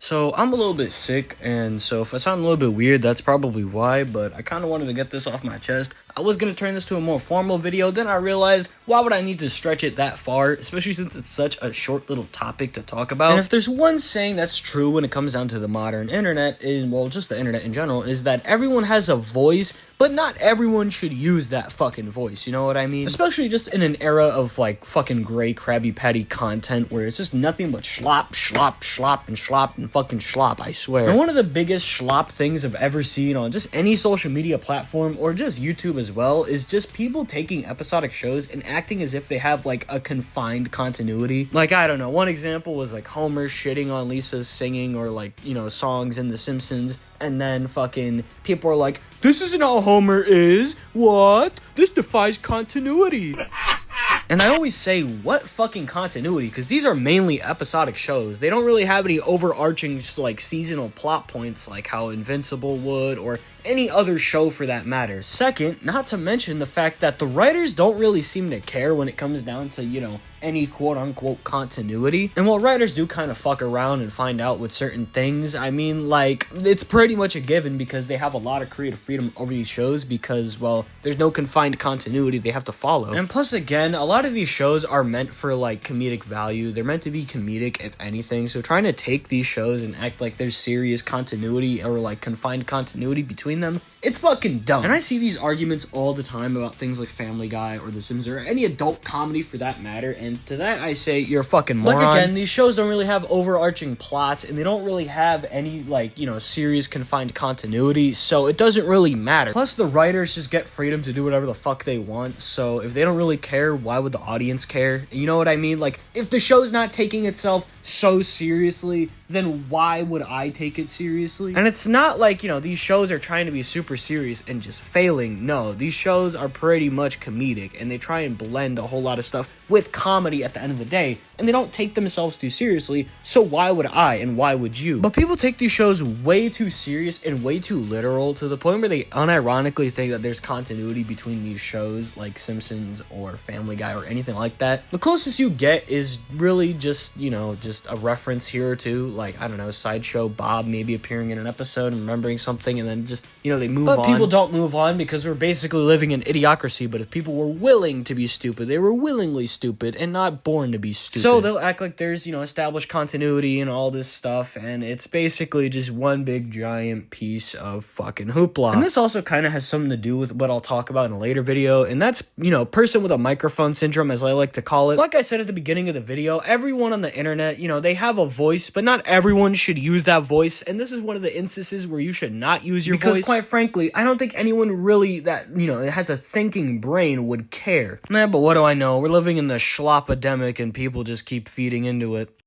So I'm a little bit sick, and so if I sound a little bit weird, that's probably why, but I kind of wanted to get this off my chest. I was going to turn this to a more formal video, then I realized, why would I need to stretch it that far, especially since it's such a short little topic to talk about? And if there's one saying that's true when it comes down to the modern internet, well, just the internet in general, is that everyone has a voice, but not everyone should use that fucking voice, you know what I mean? Especially just in an era of, like, fucking gray, Krabby Patty content, where it's just nothing but schlop, and fucking schlop, I swear. And one of the biggest schlop things I've ever seen on just any social media platform, or just YouTube as well, is just people taking episodic shows and acting as if they have, like, a confined continuity. Like, I don't know, one example was, like, Homer shitting on Lisa's singing, or, like, you know, songs in The Simpsons, and then fucking people are like, this isn't how Homer is, what? This defies continuity. And I always say, what fucking continuity? Because these are mainly episodic shows. They don't really have any overarching, like, seasonal plot points like how Invincible would, or any other show for that matter. Second, not to mention the fact that the writers don't really seem to care when it comes down to, you know, any quote-unquote continuity. And while writers do kind of fuck around and find out with certain things, I mean, like, it's pretty much a given because they have a lot of creative freedom over these shows because, well, there's no confined continuity they have to follow. And plus, again, a lot of these shows are meant for, like, comedic value. They're meant to be comedic, if anything, so trying to take these shows and act like there's serious continuity or, like, confined continuity between them, it's fucking dumb. And I see these arguments all the time about things like Family Guy or The Simpsons or any adult comedy for that matter, and to that I say, you're a fucking moron. Like, again, these shows don't really have overarching plots, and they don't really have any, like, you know, serious confined continuity, so it doesn't really matter. Plus, the writers just get freedom to do whatever the fuck they want, so if they don't really care, why would the audience care? You know what I mean? Like, if the show's not taking itself so seriously, then why would I take it seriously? And it's not like, you know, these shows are trying to be super serious and just failing. No, these shows are pretty much comedic, and they try and blend a whole lot of stuff with comedy at the end of the day, and they don't take themselves too seriously, so why would I, and why would you? But people take these shows way too serious and way too literal, to the point where they unironically think that there's continuity between these shows, like Simpsons or Family Guy or anything like that. The closest you get is really just, you know, just a reference here or two, like, I don't know, Sideshow Bob maybe appearing in an episode and remembering something, and then just, you know, they move on. But people don't move on because we're basically living in idiocracy, but if people were willing to be stupid, they were willingly stupid and not born to be stupid. So they'll act like there's, you know, established continuity and all this stuff, and it's basically just one big giant piece of fucking hoopla. And this also kind of has something to do with what I'll talk about in a later video, and that's, you know, person with a microphone syndrome, as I like to call it. Like I said at the beginning of the video, everyone on the internet, you know, they have a voice, but not everyone should use that voice, and this is one of the instances where you should not use your voice. Because quite frankly, I don't think anyone really that, you know, has a thinking brain would care. Nah, but what do I know? We're living in the schlop-ademic and people just keep feeding into it.